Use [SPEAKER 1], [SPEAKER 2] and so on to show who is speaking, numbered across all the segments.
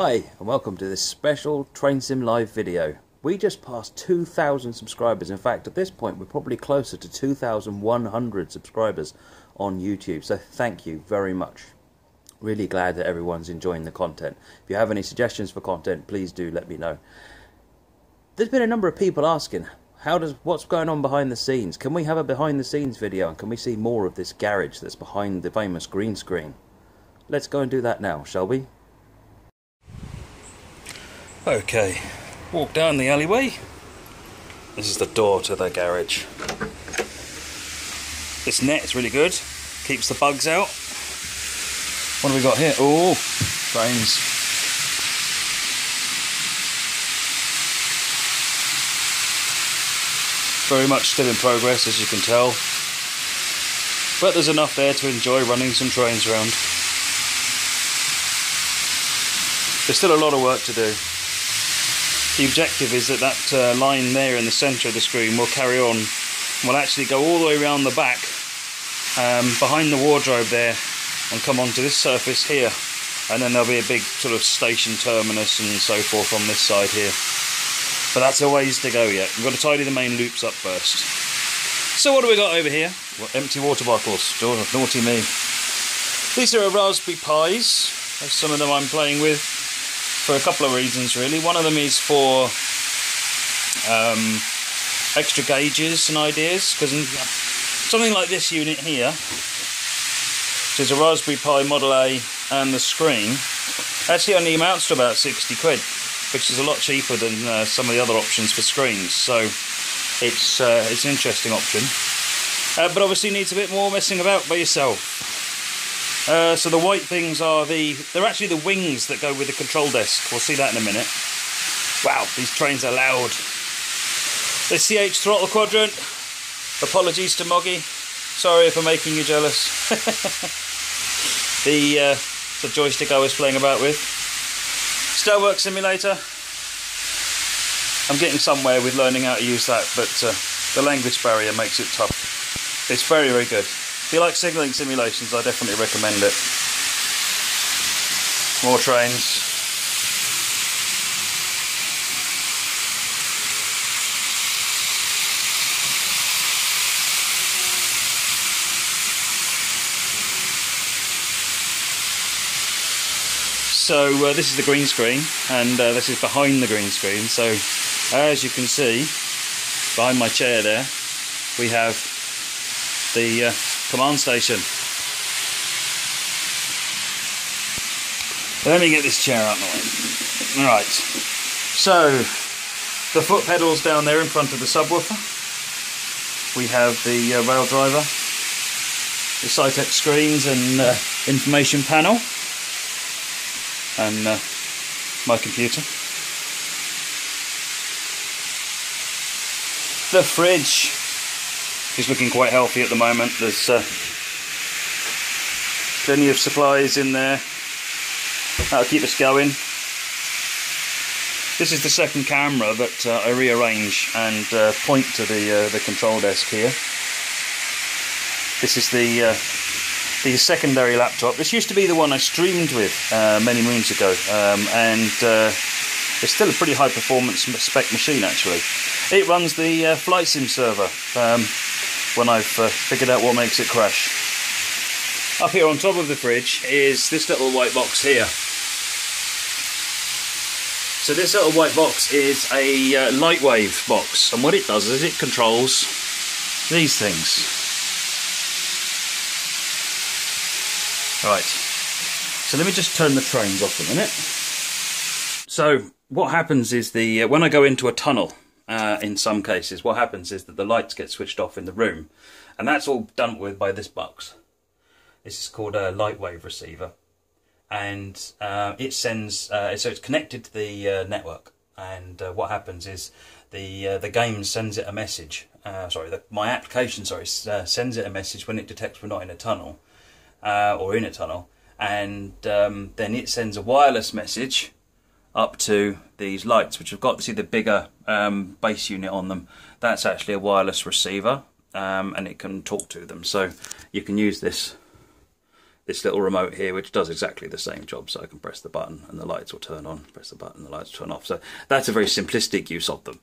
[SPEAKER 1] Hi and welcome to this special TrainSimLive video. We just passed 2,000 subscribers. In fact, at this point we're probably closer to 2,100 subscribers on YouTube. So thank you very much. Really glad that everyone's enjoying the content. If you have any suggestions for content, please do let me know. There's been a number of people asking, what's going on behind the scenes? Can we have a behind the scenes video and can we see more of this garage that's behind the famous green screen? Let's go and do that now, shall we? Okay, walk down the alleyway. This is the door to the garage. This net is really good, keeps the bugs out. What have we got here? Oh, trains. Very much still in progress, as you can tell. But there's enough there to enjoy running some trains around. There's still a lot of work to do. The objective is that line there in the centre of the screen will carry on, will actually go all the way around the back, behind the wardrobe there, and come onto this surface here, and then there'll be a big sort of station terminus and so forth on this side here. But that's a ways to go yet. We've got to tidy the main loops up first. So what do we got over here? Well, empty water bottles. Naughty me. These are Raspberry Pis. Some of them I'm playing with for a couple of reasons really. One of them is for extra gauges and ideas, because something like this unit here, which is a Raspberry Pi Model A and the screen, actually only amounts to about 60 quid, which is a lot cheaper than some of the other options for screens. So it's an interesting option, but obviously needs a bit more messing about by yourself. So the white things are they're actually the wings that go with the control desk. We'll see that in a minute. Wow, these trains are loud. The CH throttle quadrant. Apologies to Moggy. Sorry if I'm making you jealous. the joystick I was playing about with. Stairwork simulator. I'm getting somewhere with learning how to use that, but the language barrier makes it tough. It's very, very good. If you like signalling simulations, I definitely recommend it. More trains. So this is the green screen, and this is behind the green screen. So as you can see, behind my chair there, we have the command station. Let me get this chair out of the way. Right, so the foot pedals down there in front of the subwoofer. We have the rail driver, the Cytex screens and information panel, and my computer. The fridge is looking quite healthy at the moment. There's plenty of supplies in there. That'll keep us going. This is the second camera that I rearrange and point to the control desk here. This is the secondary laptop. This used to be the one I streamed with many moons ago, and it's still a pretty high performance spec machine actually. It runs the flight sim server when I've figured out what makes it crash. Up here on top of the fridge is this little white box here. So this little white box is a Lightwave box, and what it does is it controls these things. Right, so let me just turn the trains off a minute. So what happens is when I go into a tunnel, in some cases, what happens is that the lights get switched off in the room, and that's all done with by this box. This is called a Lightwave receiver, and it sends, so it's connected to the network, and what happens is the game sends it a message, my application sends it a message when it detects we're not in a tunnel, or in a tunnel, and then it sends a wireless message up to these lights, which have got to see the bigger base unit on them. That's actually a wireless receiver, and it can talk to them. So you can use this this little remote here, which does exactly the same job. So I can press the button and the lights will turn on, press the button, the lights will turn off. So that's a very simplistic use of them.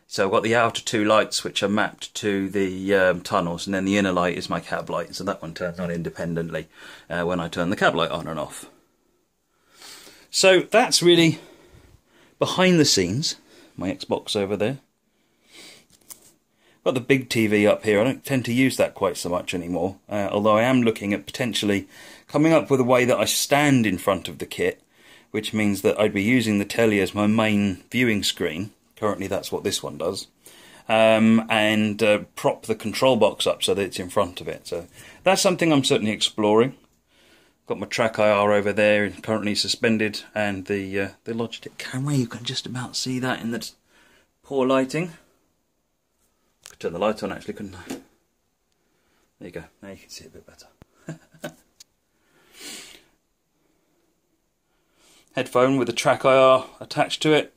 [SPEAKER 1] So I've got the outer two lights which are mapped to the tunnels, and then the inner light is my cab light. So that one turns on independently when I turn the cab light on and off. So that's really behind the scenes. My Xbox over there. Got the big TV up here. I don't tend to use that quite so much anymore, although I am looking at potentially coming up with a way that I stand in front of the kit, which means that I'd be using the telly as my main viewing screen. Currently that's what this one does. And prop the control box up so that it's in front of it. So that's something I'm certainly exploring. Got my track IR over there, currently suspended, and the Logitech camera. You can just about see that in the poor lighting. Could turn the light on actually, couldn't I? There you go. Now you can see it a bit better. Headphone with the track IR attached to it.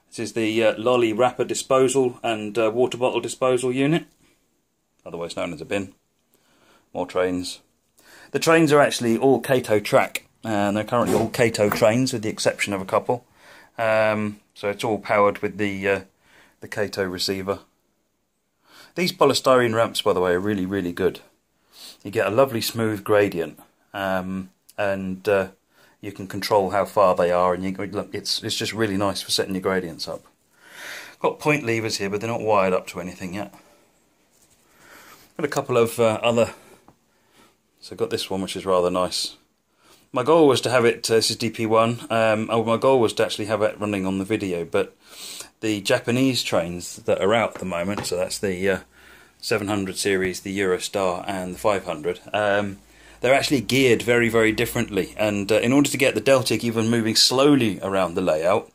[SPEAKER 1] This is the lolly wrapper disposal and water bottle disposal unit, otherwise known as a bin. More trains. The trains are actually all Kato track, and they're currently all Kato trains with the exception of a couple. So it's all powered with the Kato receiver. These polystyrene ramps, by the way, are really, really good. You get a lovely smooth gradient, and you can control how far they are, and it's just really nice for setting your gradients up. Got point levers here, but they're not wired up to anything yet. Got a couple of other. So I've got this one, which is rather nice. My goal was to have it, this is DP1, my goal was to actually have it running on the video, but the Japanese trains that are out at the moment, so that's the 700 series, the Eurostar and the 500, they're actually geared very, very differently, and in order to get the Deltic even moving slowly around the layout,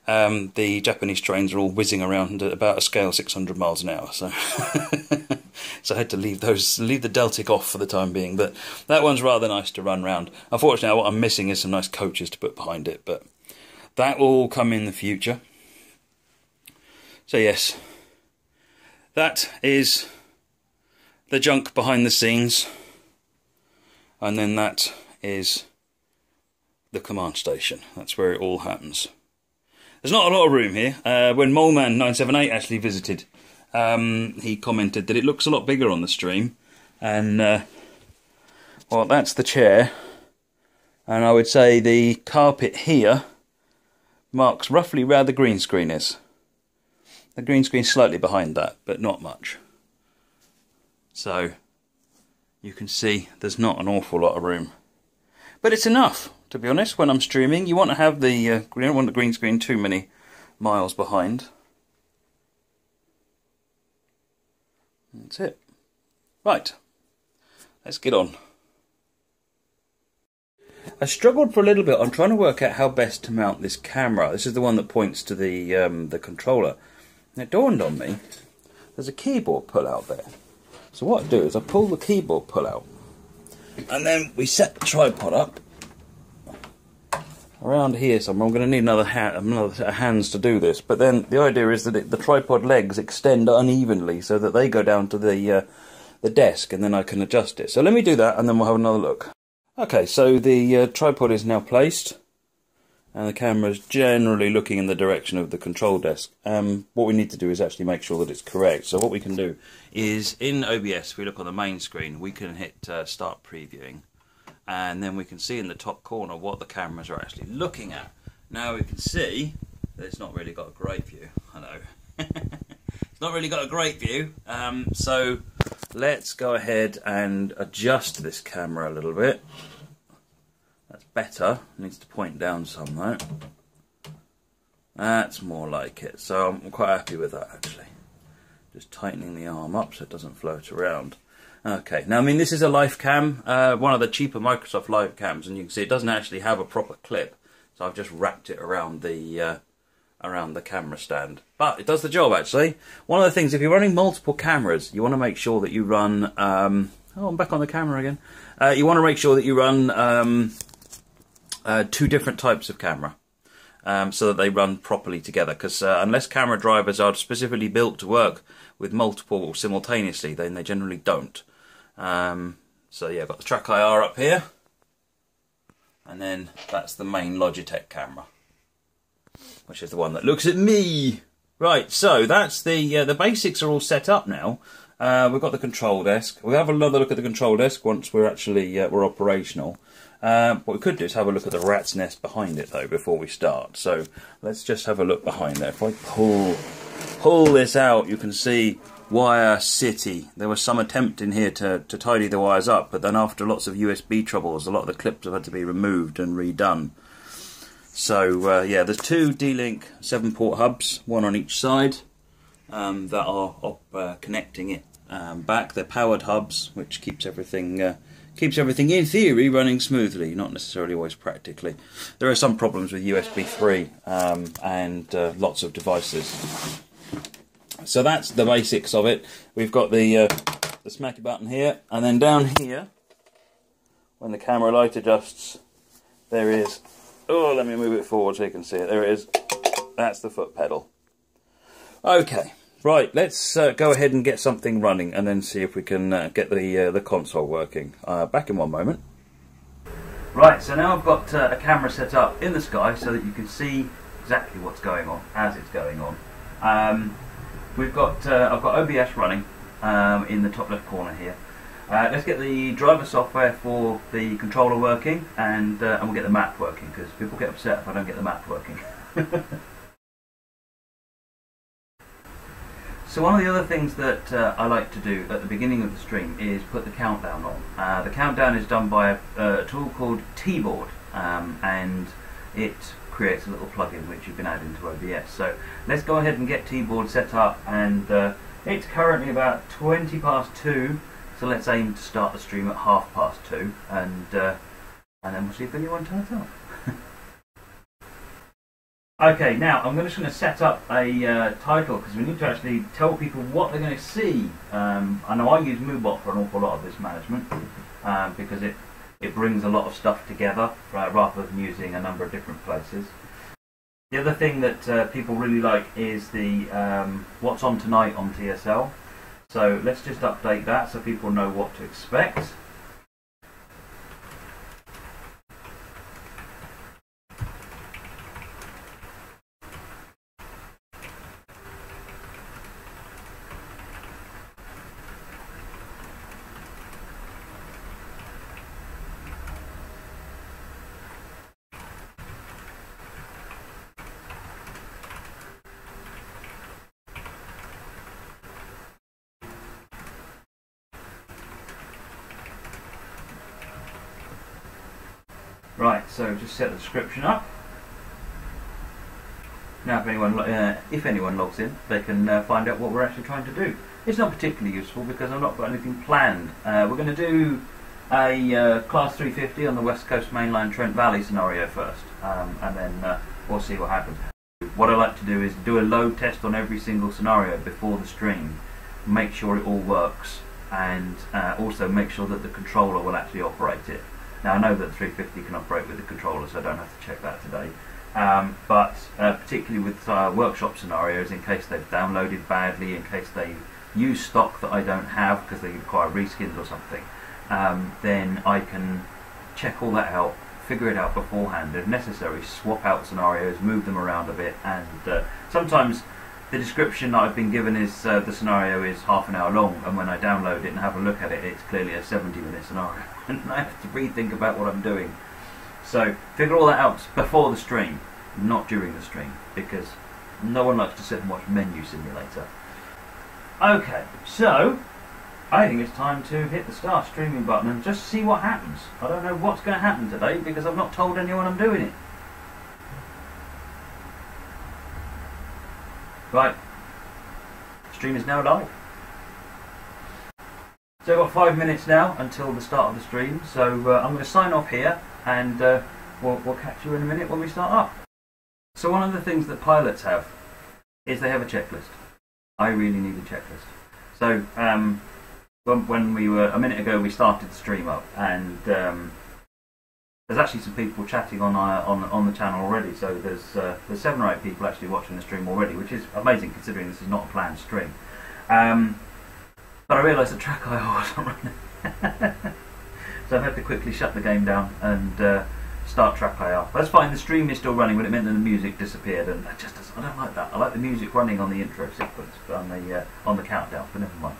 [SPEAKER 1] the Japanese trains are all whizzing around at about a scale 600 miles an hour, so so I had to leave the Deltic off for the time being, but that one's rather nice to run round. Unfortunately, what I'm missing is some nice coaches to put behind it, but that will all come in the future. So yes, that is the junk behind the scenes, and then that is the command station. That's where it all happens. There's not a lot of room here. When Moleman978 actually visited, he commented that it looks a lot bigger on the stream, and well, that's the chair, and I would say the carpet here marks roughly where the green screen is. The green screen's slightly behind that, but not much. So you can see there's not an awful lot of room, but it's enough, to be honest. When I'm streaming, you want to have you don't want the green screen too many miles behind. That's it. Right, let's get on. I struggled for a little bit on trying to work out how best to mount this camera. This is the one that points to the controller. And it dawned on me, there's a keyboard pull out there. So what I do is I pull the keyboard pull out, and then we set the tripod up around here somewhere. I'm going to need another set of hands to do this, but then the idea is that the tripod legs extend unevenly so that they go down to the desk, and then I can adjust it. So let me do that, and then we'll have another look. Okay, so the tripod is now placed, and the camera is generally looking in the direction of the control desk. What we need to do is actually make sure that it's correct. So what we can do is, in OBS, if we look on the main screen, we can hit start previewing, and then we can see in the top corner what the cameras are actually looking at. Now we can see that it's not really got a great view. I know. It's not really got a great view. So let's go ahead and adjust this camera a little bit. That's better. It needs to point down some though. That's more like it. So I'm quite happy with that actually. Just tightening the arm up so it doesn't float around. Okay, now I mean this is a live cam, one of the cheaper Microsoft live cams, and you can see it doesn't actually have a proper clip, so I've just wrapped it around the camera stand. But it does the job actually. One of the things, if you're running multiple cameras, you want to make sure that you run. Oh, I'm back on the camera again. You want to make sure that you run two different types of camera, so that they run properly together. Because unless camera drivers are specifically built to work with multiple simultaneously, then they generally don't. So yeah, I've got the track IR up here, and then that's the main Logitech camera, which is the one that looks at me. Right, so that's the basics are all set up now. We've got the control desk. We'll have another look at the control desk once we're actually we're operational. What we could do is have a look at the rat's nest behind it though before we start. So let's just have a look behind there. If I pull this out, you can see Wire City. There was some attempt in here to tidy the wires up, but then after lots of USB troubles, a lot of the clips have had to be removed and redone. So yeah, there's two D-Link 7-port hubs, one on each side, that are connecting it back. They're powered hubs, which keeps everything in theory running smoothly, not necessarily always practically. There are some problems with USB 3 and lots of devices. So that's the basics of it. We've got the smacky button here, and then down here, when the camera light adjusts, there is. Oh, let me move it forward so you can see it. There it is. That's the foot pedal. Okay, right. Let's go ahead and get something running, and then see if we can get the console working. Back in one moment. Right. So now I've got a camera set up in the sky so that you can see exactly what's going on as it's going on. I've got OBS running in the top left corner here. Let's get the driver software for the controller working, and we'll get the map working, because people get upset if I don't get the map working. So one of the other things that I like to do at the beginning of the stream is put the countdown on. The countdown is done by a tool called T-Board, and it creates a little plugin which you can add into OBS. So let's go ahead and get T-Board set up, and it's currently about 20 past 2. So let's aim to start the stream at 2:30, and then we'll see if anyone turns up. Okay, now I'm just going to set up a title, because we need to actually tell people what they're going to see. I know I use MooBot for an awful lot of this management, because it brings a lot of stuff together rather than using a number of different places. The other thing that people really like is the what's on tonight on TSL. So let's just update that so people know what to expect. Right, so just set the description up. Now if anyone logs in, they can find out what we're actually trying to do. It's not particularly useful because I've not got anything planned. We're going to do a Class 350 on the West Coast Mainline Trent Valley scenario first, and then we'll see what happens. What I like to do is do a load test on every single scenario before the stream, make sure it all works, and also make sure that the controller will actually operate it. Now I know that 350 can operate with the controller, so I don't have to check that today. But particularly with workshop scenarios, in case they've downloaded badly, in case they use stock that I don't have because they require reskins or something, then I can check all that out, figure it out beforehand. If necessary, swap out scenarios, move them around a bit, and sometimes the description that I've been given is the scenario is half an hour long, and when I download it and have a look at it, it's clearly a 70-minute scenario, and I have to rethink about what I'm doing. So figure all that out before the stream, not during the stream, because no one likes to sit and watch Menu Simulator. Okay, so I think it's time to hit the start streaming button and just see what happens. I don't know what's going to happen today because I've not told anyone I'm doing it. Right, stream is now live. So I've got 5 minutes now until the start of the stream, so I'm going to sign off here, and we'll catch you in a minute when we start up. So one of the things that pilots have is they have a checklist. I really need a checklist. So when we were, a minute ago we started the stream up, and there's actually some people chatting on the channel already, so there's 7 or 8 people actually watching the stream already, which is amazing considering this is not a planned stream. But I realised the track I wasn't running. so I've had to quickly shut the game down and start track IR. That's fine, the stream is still running, but it meant that the music disappeared, and I don't like that. I like the music running on the intro sequence, but on the countdown, but never mind.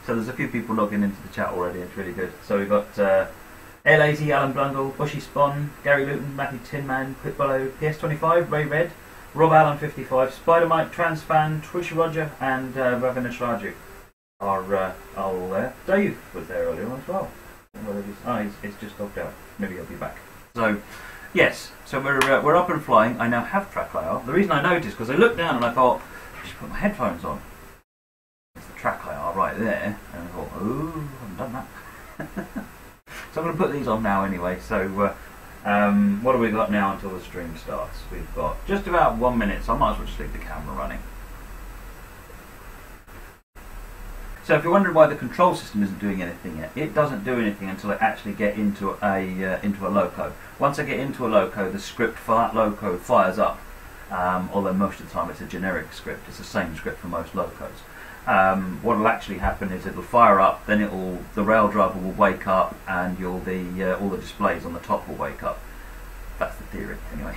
[SPEAKER 1] So there's a few people logging into the chat already, it's really good. So we've got L80, Alan Blundell, Bushy Spawn, Gary Luton, Matthew Tinman, Quickbellow, PS25, Ray Red, Rob Allen 55, Spider Mike, Transfan, Trisha Roger, and Ravina Shraju are all there. Dave was there earlier on as well. He's just logged out. Maybe he'll be back. So, yes, so we're up and flying. I now have track IR. The reason I noticed, because I looked down and I thought, I should put my headphones on. There's the track IR right there. And I thought, oh, I haven't done that. So I'm going to put these on now anyway. So what have we got now until the stream starts? We've got just about 1 minute, so I might as well just leave the camera running. So if you're wondering why the control system isn't doing anything yet, it doesn't do anything until I actually get into a loco. Once I get into a loco, the script for that loco fires up. Although most of the time it's a generic script, it's the same script for most locos. What will actually happen is it'll fire up, then the rail driver will wake up, and all the displays on the top will wake up. That's the theory, anyway.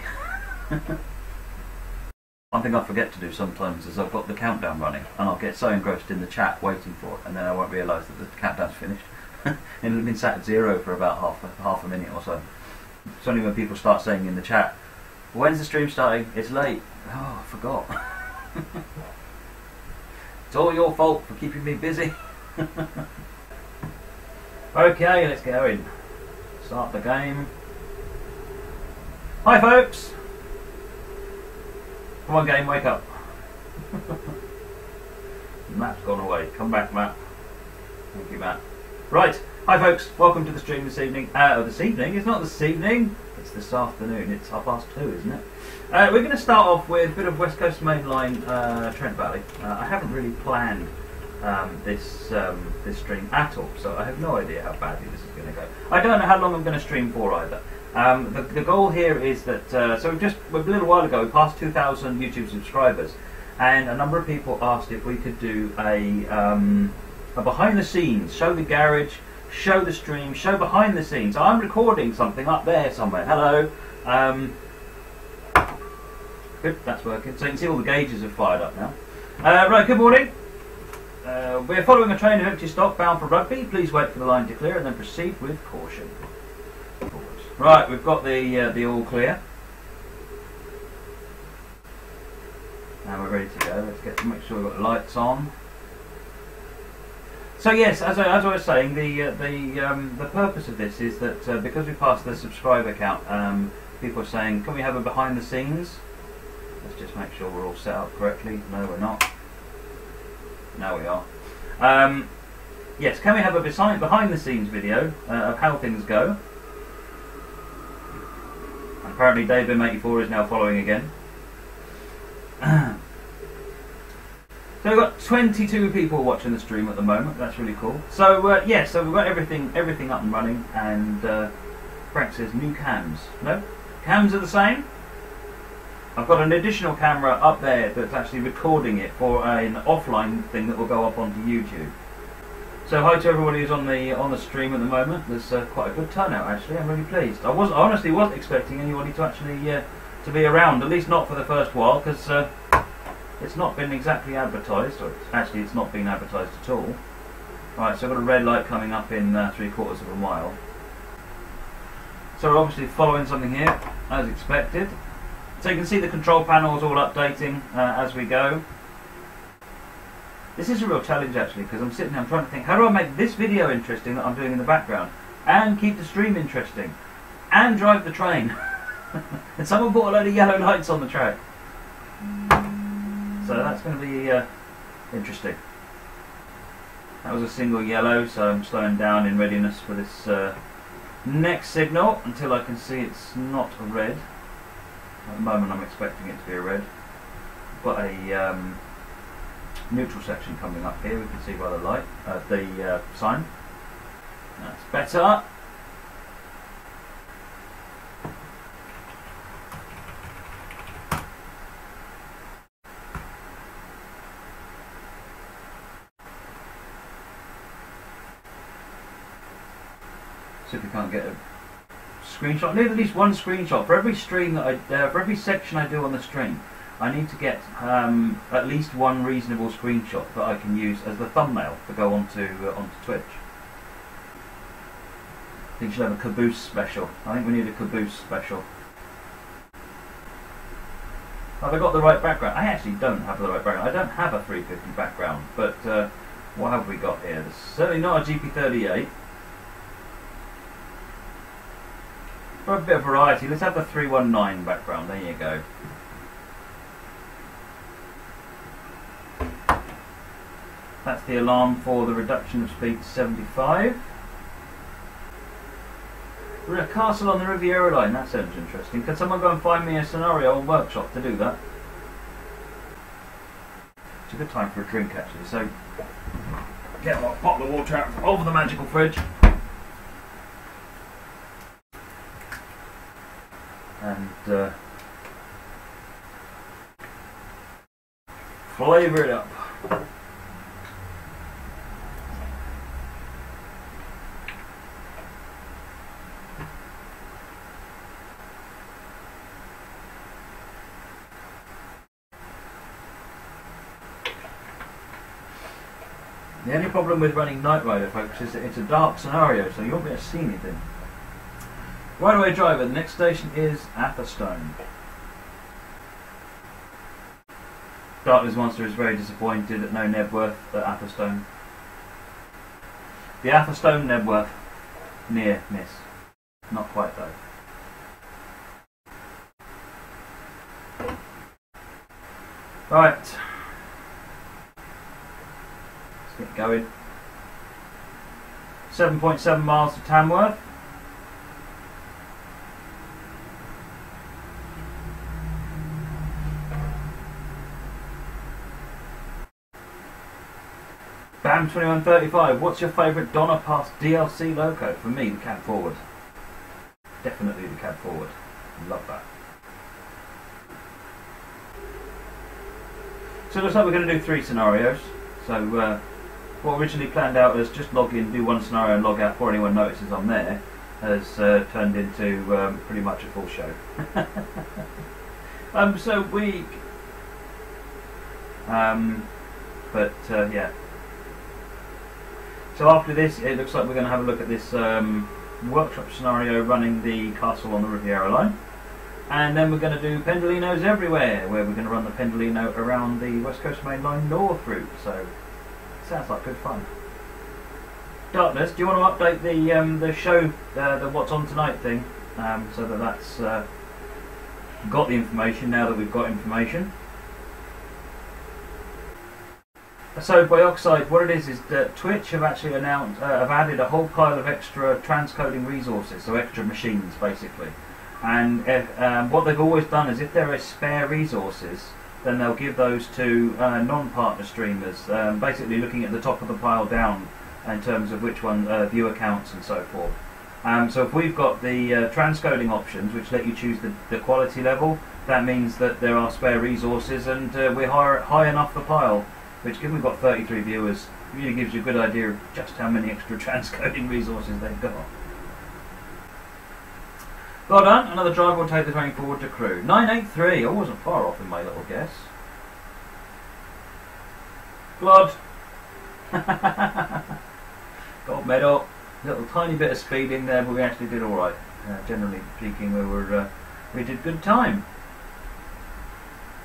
[SPEAKER 1] One thing I forget to do sometimes is I've got the countdown running, and I'll get so engrossed in the chat waiting for it, and then I won't realise that the countdown's finished. And it'll have been sat at 0 for about half a minute or so. It's only when people start saying in the chat, "When's the stream starting? It's late." Oh, I forgot. It's all your fault for keeping me busy. Okay, let's go in. Start the game. Hi folks! Come on game, wake up. Matt's gone away. Come back, Matt. Thank you, Matt. Right, hi folks, welcome to the stream this evening. This evening? It's not this evening, it's this afternoon. It's 2:30, isn't it? We're going to start off with a bit of West Coast Main Line Trent Valley. I haven't really planned this stream at all, so I have no idea how badly this is going to go. I don't know how long I'm going to stream for either. The goal here is that, so a little while ago we passed 2,000 YouTube subscribers, and a number of people asked if we could do a behind the scenes, show the garage, show the stream, show behind the scenes. So I'm recording something up there somewhere. Hello. Good, that's working. So you can see all the gauges have fired up now. Right, good morning. We're following a train of empty stock bound for Rugby. Please wait for the line to clear and then proceed with caution. Right, we've got the all clear. Now we're ready to go. Let's make sure we've got the lights on. So yes, as I was saying, the purpose of this is that because we passed the subscriber count, people are saying, can we have a behind the scenes? Let's just make sure we're all set up correctly. No, we're not. Now we are. Yes, can we have a behind the scenes video of how things go? And apparently Dave M84 is now following again. So we've got 22 people watching the stream at the moment. That's really cool. So yes, so we've got everything up and running. And Frank says new cams. No, cams are the same. I've got an additional camera up there that's actually recording it for an offline thing that will go up onto YouTube. So hi to everybody who's on the stream at the moment. There's quite a good turnout actually. I'm really pleased. I honestly wasn't expecting anybody to actually to be around, at least not for the first while, because it's not been exactly advertised, or actually it's not been advertised at all. Right, so I've got a red light coming up in 3/4 of a mile. So we're obviously following something here, as expected. So you can see the control panels all updating as we go. This is a real challenge actually, because I'm sitting here, I'm trying to think, how do I make this video interesting that I'm doing in the background, and keep the stream interesting, and drive the train? And someone put a load of yellow lights on the track. So that's going to be interesting. That was a single yellow, so I'm slowing down in readiness for this next signal until I can see it's not a red. At the moment I'm expecting it to be a red. Got a neutral section coming up here, we can see by the light, the sign. That's better. See if we can't get a screenshot. I need at least one screenshot for every stream that for every section I do on the stream. I need to get at least one reasonable screenshot that I can use as the thumbnail to go onto Twitch. I think we should have a caboose special. I think we need a caboose special. Have I got the right background? I actually don't have the right background. I don't have a 350 background, but what have we got here? There's certainly not a GP38. For a bit of variety, let's have the 319 background. There you go. That's the alarm for the reduction of speed to 75. We're in a castle on the Riviera line. That sounds interesting. Can someone go and find me a scenario on Workshop to do that? It's a good time for a drink, actually. So, get a bottle of water out over the magical fridge. And flavour it up. The only problem with running Night Rider, folks, is that it's a dark scenario, so you won't be able to see anything. Right away, driver. The next station is Atherstone. Darkness Monster is very disappointed at no Nebworth at Atherstone. The Atherstone Nebworth. Near miss. Not quite though. Right. Let's get going. 7.7 miles to Tamworth. Bam 2135, what's your favourite Donner Pass DLC loco? For me, the cab forward. Definitely the cab forward. Love that. So it looks like we're going to do 3 scenarios. So what originally planned out as just log in, do 1 scenario and log out before anyone notices I'm there, has turned into pretty much a full show. So weak. Yeah. So after this, it looks like we're going to have a look at this workshop scenario running the castle on the Riviera line. And then we're going to do Pendolinos everywhere, where we're going to run the Pendolino around the West Coast Main Line north route. So, sounds like good fun. Darkness, do you want to update the show, the What's On Tonight thing, so that that's got the information now that we've got information? So Bioxide, what it is that Twitch have actually announced, have added a whole pile of extra transcoding resources, so extra machines basically. And what they've always done is if there are spare resources, then they'll give those to non-partner streamers, basically looking at the top of the pile down in terms of which one viewer counts and so forth. So if we've got the transcoding options, which let you choose the quality level, that means that there are spare resources and we're high enough the pile. Which, given we've got 33 viewers, really gives you a good idea of just how many extra transcoding resources they've got. Well done. Another driver will take the train forward to Crewe. 983. I wasn't far off in my little guess. Blood. Gold medal. Little tiny bit of speed in there, but we actually did all right. Generally speaking, we did good time.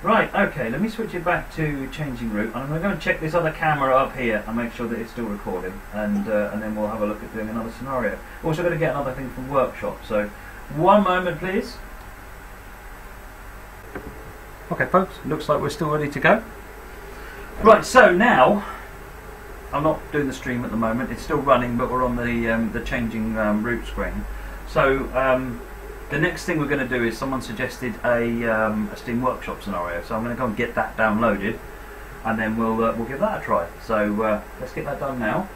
[SPEAKER 1] Right, okay, let me switch it back to changing route. I'm going to check this other camera up here and make sure that it's still recording, and then we'll have a look at doing another scenario. We're also going to get another thing from Workshop, so one moment please. Okay folks, looks like we're still ready to go. Right, so now, I'm not doing the stream at the moment, it's still running, but we're on the changing route screen. So, the next thing we're going to do is someone suggested a Steam Workshop scenario, so I'm going to go and get that downloaded, and then we'll give that a try. So let's get that done now.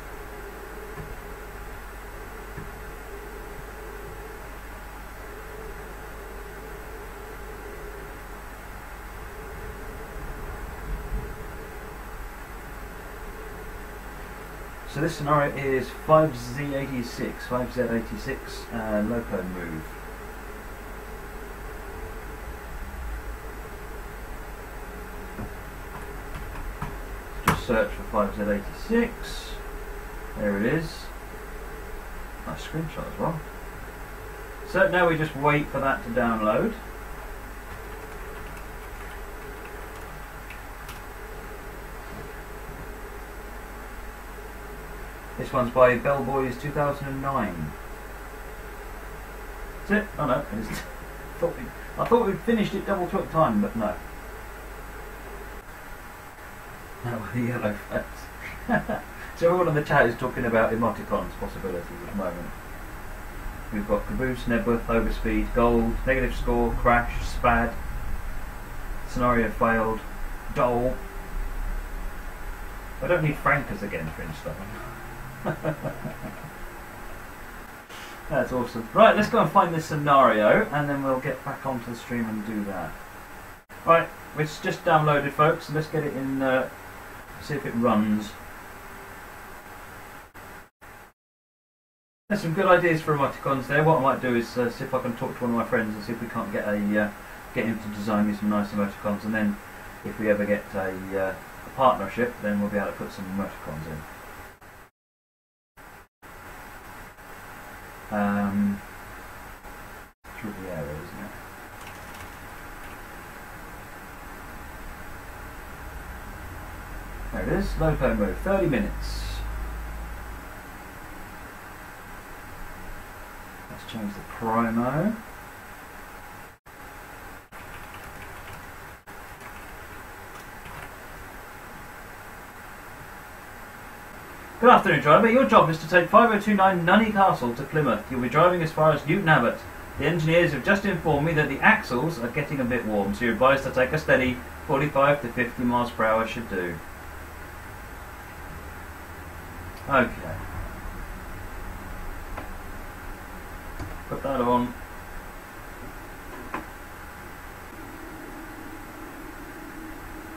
[SPEAKER 1] so this scenario is 5Z86 loco move. Just search for 5Z86. There it is. Nice screenshot as well. So now we just wait for that to download. This one's by Bellboys 2009. That's it? Oh no, it isn't. I thought we'd finished it double quick time, but no. That was the yellow face. So everyone in the chat is talking about emoticons possibilities at the moment. We've got Caboose, Nebworth, Overspeed, Gold, Negative Score, Crash, Spad, Scenario Failed, Dole. I don't need Frankers again for installing. That's awesome. Right, let's go and find this scenario and then we'll get back onto the stream and do that. Right, it's just downloaded, folks, so let's get it in, see if it runs. There's some good ideas for emoticons there. What I might do is see if I can talk to one of my friends and see if we can't get him to design me some nice emoticons, and then if we ever get a partnership, then we'll be able to put some emoticons in. Through the area, isn't it? There it is, loco move, 30 minutes. Let's change the promo. Good afternoon, driver. Your job is to take 5029 Nunney Castle to Plymouth. You'll be driving as far as Newton Abbot. The engineers have just informed me that the axles are getting a bit warm, so you're advised to take a steady 45 to 50 miles per hour should do. Okay. Put that on.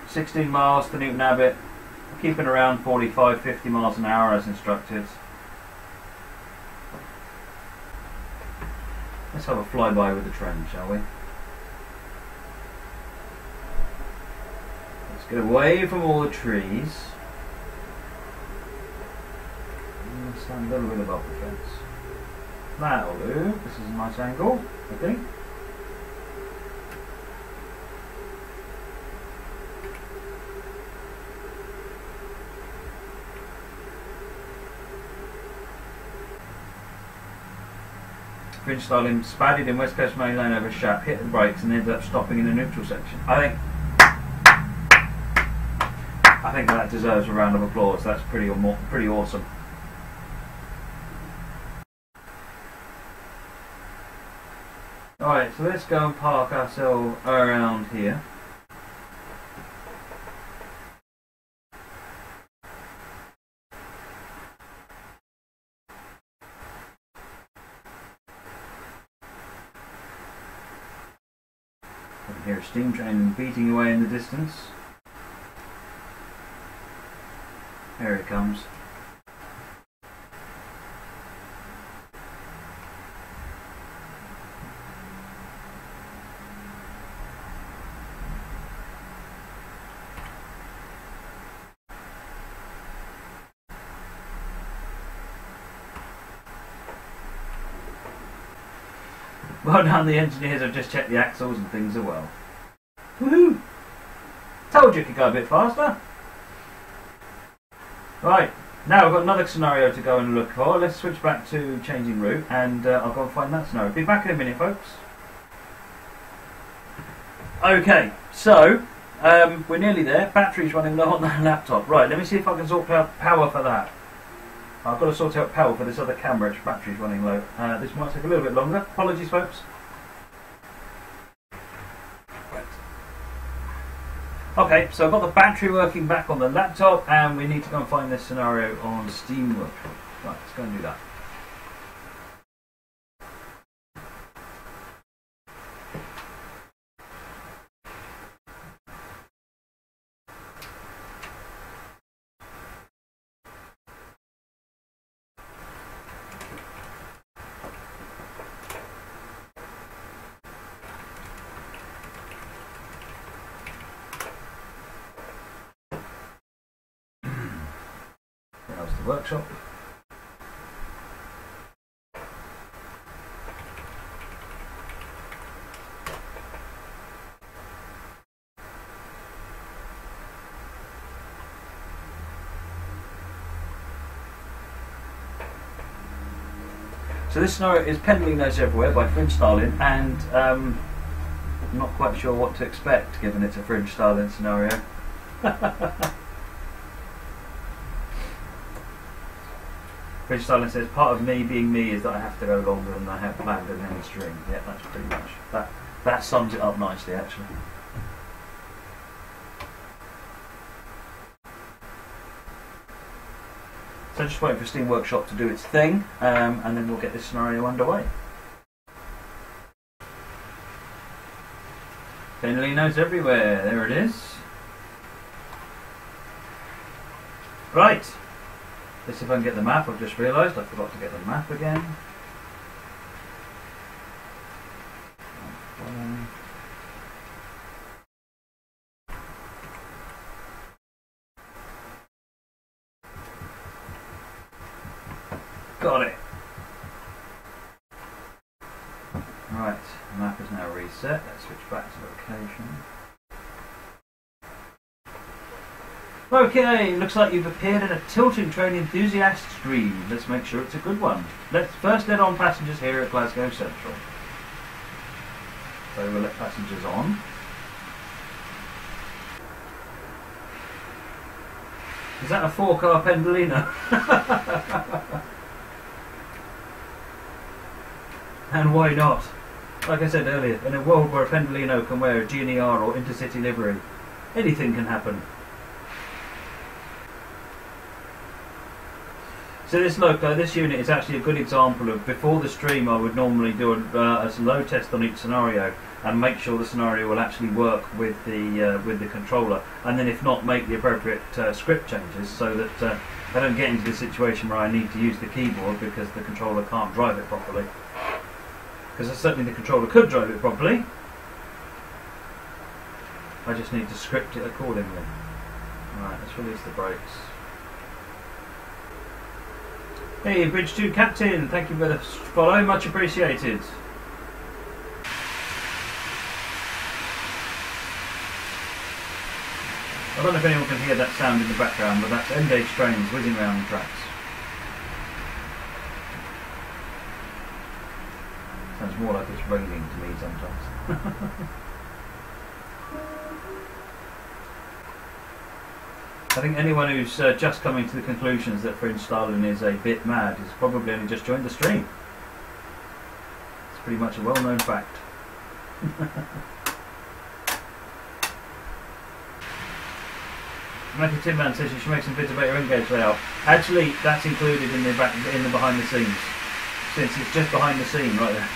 [SPEAKER 1] $16 miles to Newton Abbot. Keeping around 45-50 miles an hour as instructed. Let's have a flyby with the trend, shall we? Let's get away from all the trees. And stand a little bit above the fence. That'll do. This is a nice angle, I think. Styling spadded in West Coast Main Lane over Shap, hit the brakes and ended up stopping in the neutral section. I think that deserves a round of applause. That's pretty awesome. Alright, so let's go and park ourselves around here. I can hear a steam train beating away in the distance. There it comes. Well done, the engineers have just checked the axles and things are well. Woohoo! Told you it could go a bit faster. Right, now we've got another scenario to go and look for. Let's switch back to changing route and I'll go and find that scenario. Be back in a minute, folks. Okay, so we're nearly there. Battery's running low on that laptop. Right, let me see if I can sort out power for that. I've got to sort out power for this other camera. Its battery's running low. This might take a little bit longer. Apologies, folks. Right. Okay, so I've got the battery working back on the laptop, and we need to go and find this scenario on Steam Workshop. Right, let's go and do that. the workshop. So this scenario is Pendolinos Everywhere by Fringe Styling, and I'm not quite sure what to expect given it's a Fringe Styling scenario. Fringe Styling says, part of me being me is that I have to go longer than I have planned in any string. Yeah, that's pretty much, that sums it up nicely actually. So just waiting for Steam Workshop to do its thing, and then we'll get this scenario underway. Pendolinos Everywhere, there it is. Right, let's see if I can get the map. I've just realised I forgot to get the map again. Got it. Right, the map is now reset. Let's switch back to location. Okay, looks like you've appeared in a tilting train enthusiast stream. Let's make sure it's a good one. Let's first let on passengers here at Glasgow Central. So we'll let passengers on. Is that a 4-car Pendolino? And why not? Like I said earlier, in a world where a Pendolino can wear a GNER or Intercity livery, anything can happen. So this unit is actually a good example of, before the stream I would normally do a load test on each scenario and make sure the scenario will actually work with the controller, and then if not, make the appropriate script changes so that I don't get into the situation where I need to use the keyboard because the controller can't drive it properly. Because certainly the controller could drive it properly. I just need to script it accordingly. Right, let's release the brakes. Hey, Bridge 2 Captain, thank you for the follow, much appreciated. I don't know if anyone can hear that sound in the background, but that's N-gauge trains whizzing around the tracks. Sounds more like it's raining to me sometimes. I think anyone who's just coming to the conclusions that Fringe Styling is a bit mad has probably only just joined the stream. It's pretty much a well-known fact. Michael Tinman says you should make some vids about your N-gauge layout. Actually, that's included in the behind the scenes, since it's just behind the scene right there.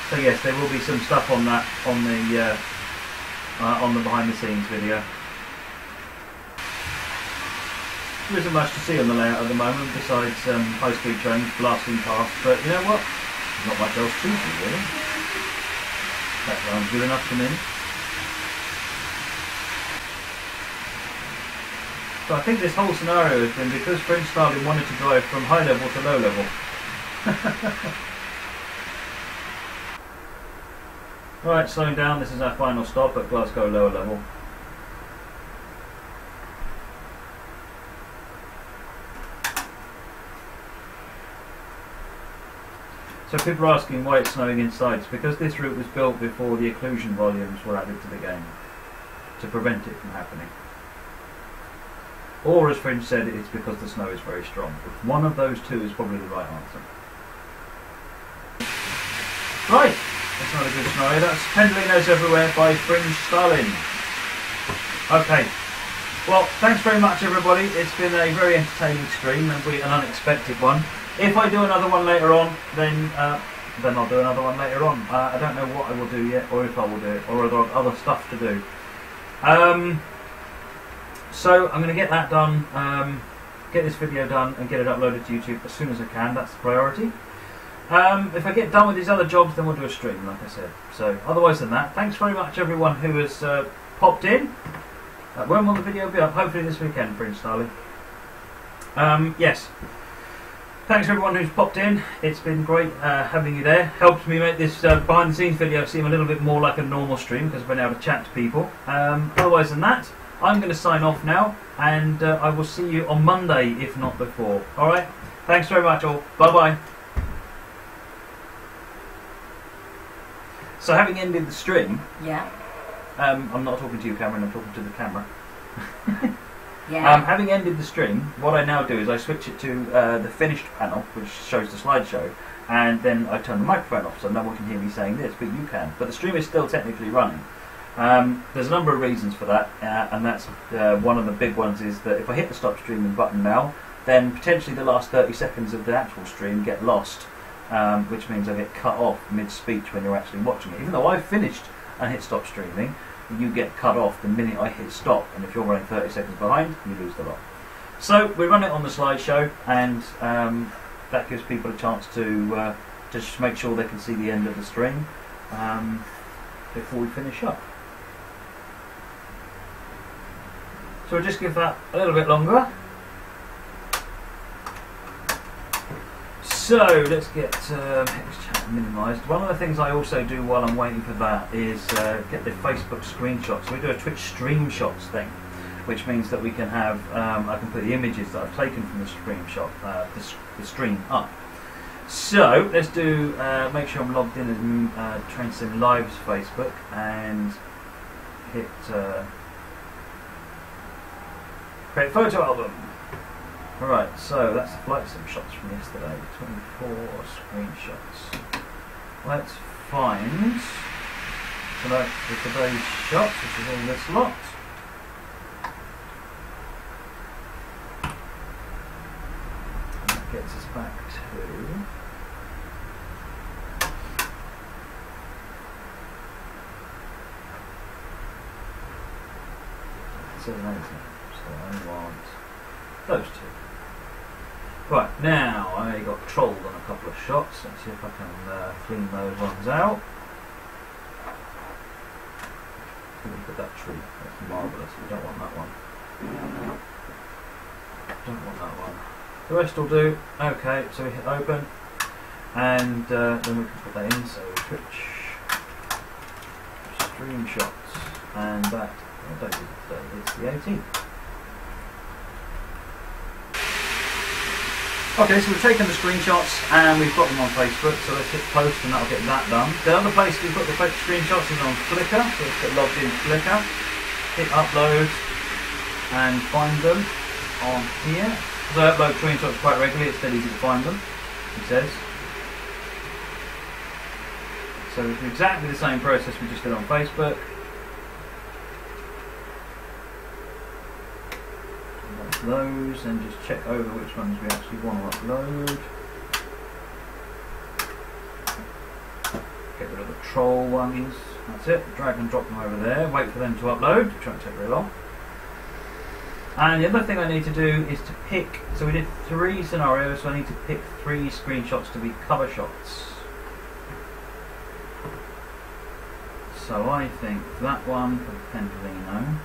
[SPEAKER 1] So yes, there will be some stuff on that on the behind the scenes video. There isn't much to see on the layout at the moment besides high speed trains blasting past, but you know what? There's not much else to see really. That sounds good enough to me. So I think this whole scenario has been because Fringe Styling wanted to drive from high level to low level. Right, slowing down, this is our final stop at Glasgow lower level. So people are asking why it's snowing inside. It's because this route was built before the occlusion volumes were added to the game, to prevent it from happening. Or, as Fringe said, it's because the snow is very strong. One of those two is probably the right answer. Right, that's not a good scenario. That's Pendolinos Everywhere by Fringe Stalin. Okay, well, thanks very much everybody. It's been a very entertaining stream and an unexpected one. If I do another one later on, then I'll do another one later on. I don't know what I will do yet, or if I will do it, or other stuff to do. So I'm going to get that done, get this video done and get it uploaded to YouTube as soon as I can. That's the priority. If I get done with these other jobs, then we'll do a stream, like I said. So otherwise than that, thanks very much everyone who has popped in. When will the video be up? Hopefully this weekend, Prince Starling. Yes. Thanks everyone who's popped in. It's been great having you there. Helps me make this behind the scenes video seem a little bit more like a normal stream because I've been able to chat to people. Otherwise than that, I'm going to sign off now, and I will see you on Monday, if not before. Alright? Thanks very much all. Bye-bye. So having ended the stream...
[SPEAKER 2] Yeah.
[SPEAKER 1] I'm not talking to you, Cameron, I'm talking to the camera.
[SPEAKER 2] Yeah.
[SPEAKER 1] Having ended the stream, what I now do is I switch it to the finished panel, which shows the slideshow, and then I turn the microphone off, so no one can hear me saying this, but you can. But the stream is still technically running. There's a number of reasons for that, and that's one of the big ones is that if I hit the stop streaming button now, then potentially the last 30 seconds of the actual stream get lost, which means I get cut off mid-speech when you're actually watching it. Even though I've finished and hit stop streaming, you get cut off the minute I hit stop, and if you're running 30 seconds behind, you lose the lot. So we run it on the slideshow, and that gives people a chance to just make sure they can see the end of the stream before we finish up. So we'll just give that a little bit longer. So let's get hex chat minimised. One of the things I also do while I'm waiting for that is get the Facebook screenshots. So we do a Twitch stream shots thing, which means that we can have I can put the images that I've taken from the screenshot, the stream up. So let's do make sure I'm logged in as TrainSimLive's Facebook and hit create photo album. Alright, so that's the flight sim shots from yesterday. 24 screenshots. Let's find today's shots, which is all this lot. And that gets us back to so I want those two. Right, now I got trolled on a couple of shots. Let's see if I can clean those ones out. Look at that tree, that's marvellous. We don't want that one. Don't want that one. The rest will do. Okay, so we hit open, and then we can put that in. So Twitch stream shots, and that it's the 18th. Okay, so we've taken the screenshots and we've got them on Facebook, so let's hit post and that'll get that done. The other place we put the screenshots is on Flickr, so let's get logged in Flickr, hit upload and find them on here. Because I upload screenshots quite regularly, it's dead easy to find them, it says. So we do exactly the same process we just did on Facebook. Those and just check over which ones we actually want to upload. Get rid of the troll ones. That's it. Drag and drop them over there. Wait for them to upload. It won't take very long. And the other thing I need to do is to pick. So we did 3 scenarios, so I need to pick 3 screenshots to be cover shots. So I think that one for Pendolino.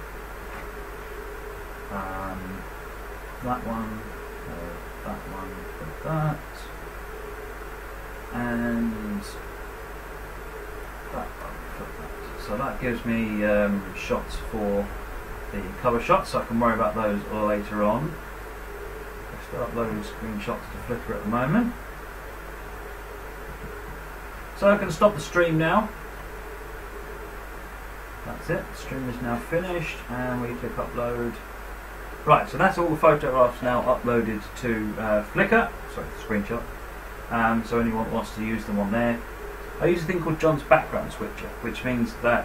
[SPEAKER 1] That one for that, and that one for that. So that gives me shots for the cover shots, so I can worry about those later on. I'm still uploading screenshots to Flickr at the moment. So I can stop the stream now. That's it, the stream is now finished, and we click upload. Right, so that's all the photographs now uploaded to Flickr, sorry, the screenshot. So anyone wants to use them on there. I use a thing called John's background switcher, which means that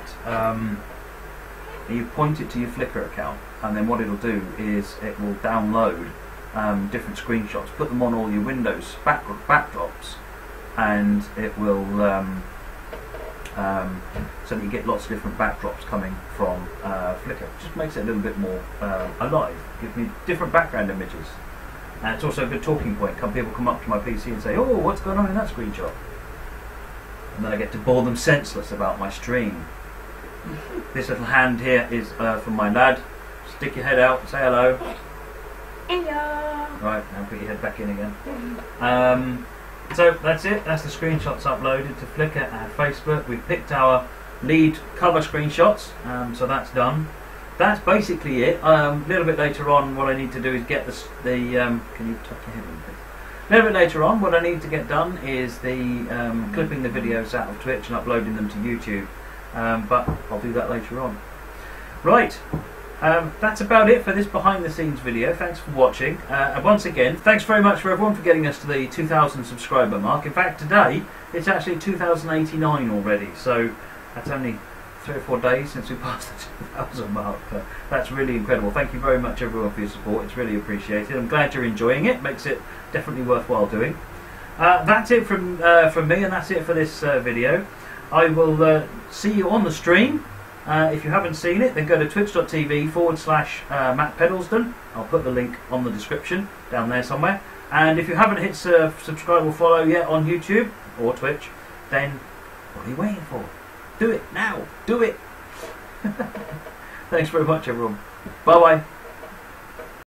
[SPEAKER 1] you point it to your Flickr account, and then what it'll do is it will download different screenshots, put them on all your Windows backdrops, and it will so that you get lots of different backdrops coming from Flickr. It just makes it a little bit more alive, gives me different background images. And it's also a good talking point. People come up to my PC and say, oh, what's going on in that screenshot? And then I get to bore them senseless about my stream. This little hand here is from my lad. Stick your head out and say hello.
[SPEAKER 2] Hello.
[SPEAKER 1] Right, now put your head back in again. So that's it, that's the screenshots uploaded to Flickr and Facebook. We've picked our lead cover screenshots, so that's done. That's basically it. A little bit later on, what I need to do is get can you tuck your head in, please? A little bit later on, what I need to get done is the clipping the videos out of Twitch and uploading them to YouTube, but I'll do that later on. Right. That's about it for this behind the scenes video. Thanks for watching, and once again thanks very much for everyone for getting us to the 2,000 subscriber mark. In fact, today it's actually 2,089 already, so that's only 3 or 4 days since we passed the 2,000 mark. That's really incredible. Thank you very much everyone for your support, it's really appreciated. I'm glad you're enjoying it, makes it definitely worthwhile doing. That's it from me, and that's it for this video. I will see you on the stream. If you haven't seen it, then go to twitch.tv/Matt Pedalston. I'll put the link on the description down there somewhere. And if you haven't hit subscribe or follow yet on YouTube or Twitch, then what are you waiting for? Do it now. Do it. Thanks very much, everyone. Bye bye.